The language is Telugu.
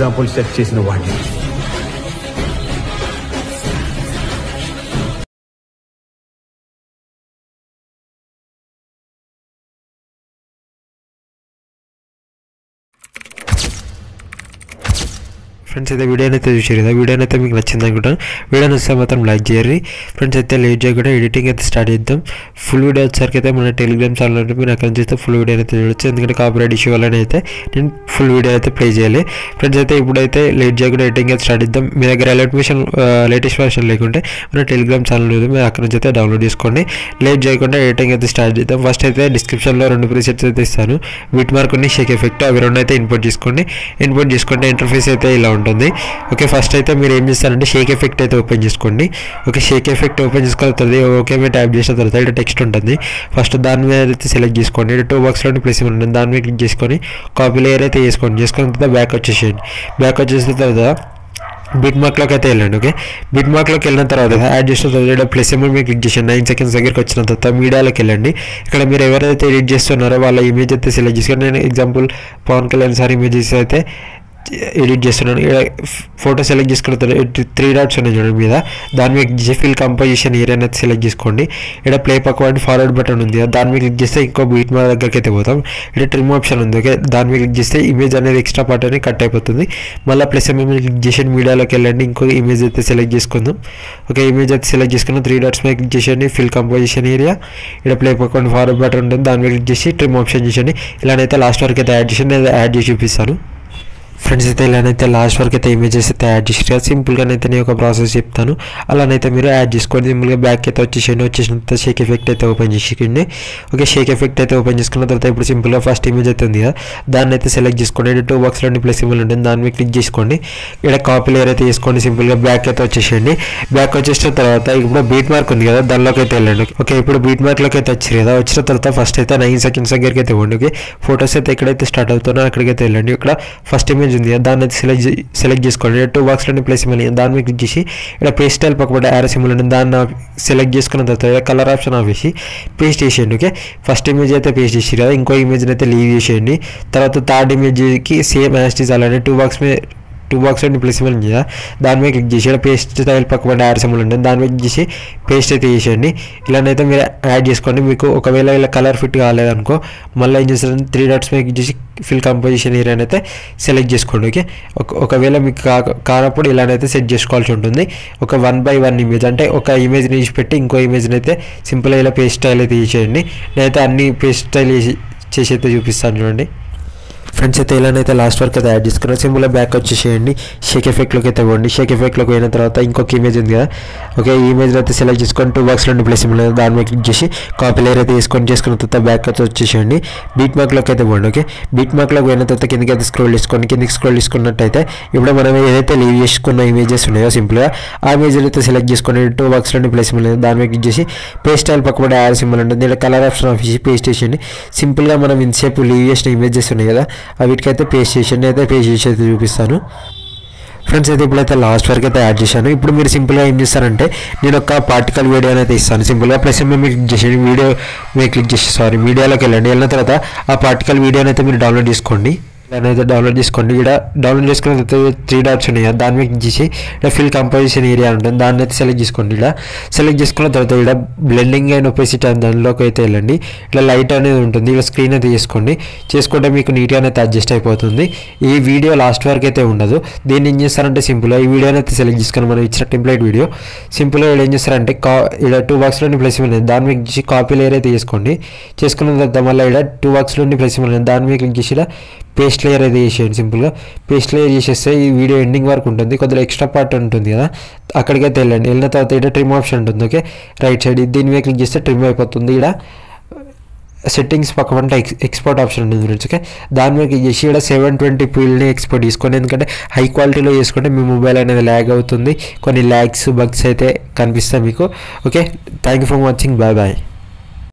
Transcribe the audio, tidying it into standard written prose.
ఎగ్జాంపుల్ సెట్ చేసిన వాడిని. ఫ్రెండ్స్ అయితే వీడియోని అయితే చూసారు కదా, వీడియోని అయితే మీకు నచ్చింది అనుకుంటాను. వీడియోని వస్తే మాత్రం లైక్ చేయరు. ఫ్రెండ్స్ అయితే లేట్ చేయకుండా ఎడిటింగ్ అయితే స్టార్ట్ చేద్దాం. ఫుల్ వీడియో వచ్చేసరికి అయితే మన టెలిగ్రామ్ ఛానల్ ఉంటే మీరు అక్కడ నుంచి అయితే ఫుల్ వీడియో అయితే చూడొచ్చు. ఎందుకంటే కాపీరైట్ ఇష్యూ వల్ల అయితే నేను ఫుల్ వీడియో అయితే ప్లే చేయాలి. ఫ్రెండ్స్ అయితే ఇప్పుడైతే లేట్ చేయకుండా ఎడిటింగ్ అయితే స్టార్ట్ చేద్దాం. మీ దగ్గర లేటెస్ట్ వర్షన్ లేకుంటే మన టెలిగ్రామ్ ఛానల్ ఉంది, మీరు అక్కడ నుంచి అయితే డౌన్లోడ్ చేసుకోండి. లేట్ చేయకుండా ఎడిటింగ్ అయితే స్టార్ట్ చేద్దాం. ఫస్ట్ అయితే డిస్క్రిప్షన్లో 2 ప్రీసెట్స్ అయితే ఇస్తాను, బీట్ మార్క్ ఉన్న షేక్ ఎఫెక్ట్, అవి 2 అయితే ఇన్పుట్ చేసుకుంటే ఇంటర్ఫేస్ అయితే ఇలా ఉంటుంది. ఓకే, ఫస్ట్ అయితే మీరు ఏం చేస్తారంటే షేక్ ఎఫెక్ట్ అయితే ఓపెన్ చేసుకోండి. ఓకే, షేక్ ఎఫెక్ట్ ఓపెన్ చేసుకున్న తర్వాత ఓకే మీరు టైప్ చేసిన తర్వాత ఇక్కడ టెక్స్ట్ ఉంటుంది. ఫస్ట్ దాని మీద అయితే సెలెక్ట్ చేసుకోండి. 2 బాక్స్లో ప్లేస్ ఉంటుంది, దాని మీద క్లిక్ చేసుకొని కాపీ లేయర్ అయితే చేసుకున్న తర్వాత బ్యాక్ వచ్చేసేయండి. బ్యాక్ వచ్చేసిన తర్వాత బిట్ మార్క్లోకి అయితే వెళ్ళండి. ఓకే, బిట్ మార్క్లోకి వెళ్ళిన తర్వాత యాడ్ చేసిన తర్వాత ప్లస్ సింబల్ మీరు క్లిక్ చేసి 9 సెకండ్స్ దగ్గరికి వచ్చిన తర్వాత మీడియాలోకి వెళ్ళండి. ఇక్కడ మీరు ఎవరైతే ఎడిట్ చేస్తున్నారో వాళ్ళ ఇమేజ్ అయితే సెలెక్ట్ చేసుకొని, నేను example Pawan Kalyan sir images అయితే ఎడిట్ చేస్తున్నాను. ఇక్కడ ఫోటో సెలెక్ట్ చేసుకున్న తర్వాత 3 డాట్స్ ఉన్నాయి చూడండి మీద, దాని మీద క్లిక్ చేసి ఫిల్ కంపోజిషన్ ఏరియా అనేది సెలెక్ట్ చేసుకోండి. ఇక్కడ ప్లే పక్కవాడి ఫార్వర్డ్ బటన్ ఉంది, దాని మీద క్లిక్ చేస్తే ఇంకో బీట్ మార్క్ దగ్గరికి అయితే పోతాం. ఇక్కడ ట్రిమ్ ఆప్షన్ ఉంది. ఓకే, దాని మీద క్లిక్ చేస్తే ఇమేజ్ అనేది ఎక్స్ట్రా పార్ట్ అనేది కట్ అయిపోతుంది. మళ్ళీ ప్లస్ మీద క్లిక్ చేసి మీడియాలోకి వెళ్ళండి, ఇంకో ఇమేజ్ అయితే సెలెక్ట్ చేసుకుందాం. ఓకే, ఇమేజ్ అయితే సెలెక్ట్ చేసుకున్న 3 డాట్స్ మీద క్లిక్ చేసేయండి, ఫిల్ కంపోజిషన్ ఏరియా. ఇక్కడ ప్లే పక్కవాడి ఫార్వర్డ్ బటన్ ఉంటుంది, దాని మీద క్లిక్ చేసి ట్రిమ్ ఆప్షన్ చేసేయండి. ఇలానైతే లాస్ట్ వరకు అయితే యాడ్ చేసి యాడ్ చేసి చూపిస్తాను. ఫ్రెండ్స్ అయితే ఇలానైతే లాస్ట్ వరకు అయితే ఇమేజెస్ అయితే యాడ్ చేసి సింపుల్గానైతే నేను ఒక ప్రాసెస్ చెప్తాను, అలానైతే మీరు యాడ్ చేసుకోండి. సింపుల్గా బ్యాక్ అయితే వచ్చేసిన తర్వాత షేక్ ఎఫెక్ట్ అయితే ఓపెన్ చేసేయండి. ఓకే, షేక్ ఎఫెక్ట్ అయితే ఓపెన్ చేసుకున్న తర్వాత ఇప్పుడు సింపుల్గా ఫస్ట్ ఇమేజ్ అయితే ఉంది కదా, దాన్ని అయితే సెలెక్ట్ చేసుకోండి. 2 బాక్స్లో ప్లస్ సింబల్ ఉంటుంది, దాని మీద క్లిక్ చేసుకోండి. ఇక్కడ కాపీ లేయర్ అయితే తీసుకోండి. సింపుల్గా బ్యాక్ అయితే వచ్చేసేయండి. బ్యాక్ వచ్చేసిన తర్వాత ఇప్పుడు బీట్ మార్క్ ఉంది కదా, దానిలోకి అయితే వెళ్ళండి. ఓకే, ఇప్పుడు బీట్ మార్క్లోకి అయితే వచ్చారు కదా, వచ్చిన తర్వాత ఫస్ట్ అయితే 9 సెకండ్స్ దగ్గరికి అయితే ఇవ్వండి. ఓకే, ఫొటోస్ అయితే ఎక్కడైతే స్టార్ట్ అవుతానో అక్కడికైతే వెళ్ళండి. ఇక్కడ ఫస్ట్ ఇమేజ్ ఉంది, దాన్ని అయితే సెలెక్ట్ చేసుకోండి. 2 బాక్స్లో ప్లేస్ సింబల్ దాని మీద క్లిక్ చేసి ఇక్కడ పేస్ట్ స్టైల్ పక్కపడి యారో సింబల్ ఉంటుంది, దాన్ని సెలెక్ట్ చేసుకున్న తర్వాత కలర్ ఆప్షన్ ఆపేసి పేస్ట్ చేసేయండి. ఓకే, ఫస్ట్ ఇమేజ్ అయితే పేస్ట్ చేసి కదా, ఇంకో ఇమేజ్ని అయితే లీవ్ చేసేయండి. తర్వాత థర్డ్ ఇమేజ్కి సేమ్ యాజ్ ఇస్ అలానే 2 బాక్స్ ప్లస్ సింబల్ ఉంది కదా, దాని మీద క్లిక్ చేసి ఇక్కడ పేస్ట్ స్టైల్ పక్కపడి యారో సింబల్ ఉంటుంది, దాని మీద క్లిక్ చేసి పేస్ట్ అయితే చేసేయండి. ఇలానైతే మీరు యాడ్ చేసుకోండి. మీకు ఒకవేళ ఇలా కలర్ ఫిట్ కాలేదనుకో మళ్ళీ ఏం చేస్తారంటే 3 డాట్స్ మీద క్లిక్ చేసి ఫిల్ కంపోజిషన్ ఏరియాని అయితే సెలెక్ట్ చేసుకోండి. ఓకే, ఒకవేళ మీకు కానప్పుడు ఇలానైతే సెట్ చేసుకోవాల్సి ఉంటుంది. ఒక 1 by 1 ఇమేజ్ అంటే ఒక ఇమేజ్ని తీసి పెట్టి ఇంకో ఇమేజ్ని అయితే సింపుల్గా ఇలా పేస్ట్ స్టైల్ అయితే తీసేయండి. నేనైతే అన్ని పేస్ట్ స్టైల్ చేసి అయితే చూపిస్తాను చూడండి. ఫ్రెండ్స్ అయితే ఇలానైతే లాస్ట్ వరకు అయితే యాడ్ చేసుకున్నాను. సింపుల్గా బ్యాక్ వచ్చేసేయండి, షేక్ ఎఫెక్ట్లోకి అయితే ఇవ్వండి. షేక్ ఎఫెక్ట్లోకి పోయిన తర్వాత ఇంకొక ఇమేజ్ ఉంది కదా, ఓకే, ఈ ఇమేజ్ అయితే సెలెక్ట్ చేసుకొని 2 బాక్స్లో ప్లేస్ సింబల్ దాని మీద క్లిక్ చేసి కాపీ లేయర్ అయితే చేసుకున్న తర్వాత బ్యాక్ అయితే వచ్చేసేయండి. బీట్ మార్క్లోకి అయితే ఇవ్వండి. ఓకే, బీట్ మార్క్లోకి పోయిన తర్వాత కిందకి అయితే కిందకి స్క్రోల్ చేసుకున్నట్టయితే ఇప్పుడు మనం ఏదైతే లీవ్ చేసుకున్న ఇమేజెస్ ఉన్నాయో సింపుల్గా ఆ ఇమేజ్ అయితే సెలెక్ట్ చేసుకొని 2 బాక్స్లో ప్లేస్ సింబల్ దాని మీద క్లిక్ చేసి పేస్ట్ స్టైల్ పక్కపడి యాడ్ సింబల్ ఉంటుంది, ఇక్కడ కలర్ ఆప్షన్ ఆఫీసి పేస్ట్ చేసేయండి. సింపుల్గా మనం ఇంతసేపు లీవ్ చేసిన ఇమేజెస్ ఉన్నాయి కదా, వీటికైతే పేస్ట్ చేసేయండి. అయితే పేస్ట్ చేసి అయితే చూపిస్తాను. ఫ్రెండ్స్ అయితే ఇప్పుడైతే లాస్ట్ వరకు అయితే యాడ్ చేశాను. ఇప్పుడు మీరు సింపుల్గా ఏం చేస్తారంటే నేను ఒక పార్టికల్ వీడియో అయితే ఇస్తాను. సింపుల్గా ప్లస్ మీరు క్లిక్ చేసేయండి, మీడియాలోకి వెళ్ళిన తర్వాత ఆ పార్టికల్ వీడియోని అయితే మీరు డౌన్లోడ్ చేసుకోండి. అనేది డౌన్లోడ్ చేసుకోండి. ఇక్కడ డౌన్లోడ్ చేసుకున్న తర్వాత 3 డాట్స్ ఉన్నాయి, దాని మీద క్లిక్ చేసి ఇక్కడ ఫిల్ కంపోజిషన్ ఏరియా ఉంటుంది, దాన్ని అయితే సెలెక్ట్ చేసుకోండి. ఇక్కడ సెలెక్ట్ చేసుకున్న తర్వాత ఇక్కడ బ్లెండింగ్ అండ్ ఒపెసిటీ అని దానిలోకి అయితే వెళ్ళండి. ఇలా లైట్ అనేది ఉంటుంది, ఇలా స్క్రీన్ అయితే చేసుకుంటే మీకు నీట్గా అయితే అడ్జస్ట్ అయిపోతుంది. ఈ వీడియో లాస్ట్ వరకు అయితే ఉండదు. దీన్ని ఏం చేస్తారంటే సింపుల్గా ఈ వీడియోని అయితే సెలెక్ట్ చేసుకొని మనం ఇచ్చిన టెంప్లెట్ వీడియో సింపుల్గా ఏం చేస్తారంటే ఇక్కడ 2 బాక్స్లో ప్లస్ ఉంది, దాని మీద క్లిక్ చేసి కాపీ లేయర్ అయితే చేసుకున్న తర్వాత మళ్ళీ ఇక్కడ 2 బాక్స్లో ప్లస్ ఉంది, దాని మీద క్లిక్ చేసి పేస్ట్ లేయర్ అయితే చేసేయండి. సింపుల్గా పేస్ట్ లేయర్ చేసేస్తే ఈ వీడియో ఎండింగ్ వరకు ఉంటుంది, కొద్దిగా ఎక్స్ట్రా పార్ట్ ఉంటుంది కదా, అక్కడికైతే వెళ్ళిన తర్వాత ఇక్కడ ట్రిమ్ ఆప్షన్ ఉంటుంది. ఓకే, రైట్ సైడ్ దీని మీద క్లిక్ చేస్తే ట్రిమ్ అయిపోతుంది. ఇక్కడ సెట్టింగ్స్ పక్కన ఎక్స్పోర్ట్ ఆప్షన్ ఉంటుంది ఫ్రెండ్స్. ఓకే, దాని మీద క్లిక్ చేసి ఇక్కడ 720pని ఎక్స్పోర్ట్ చేసుకోండి. ఎందుకంటే హై క్వాలిటీలో చేసుకుంటే మీ మొబైల్ అనేది ల్యాగ్ అవుతుంది, కొన్ని ల్యాగ్స్ బగ్స్ అయితే కనిపిస్తాయి మీకు. Okay, thank you for watching, bye bye.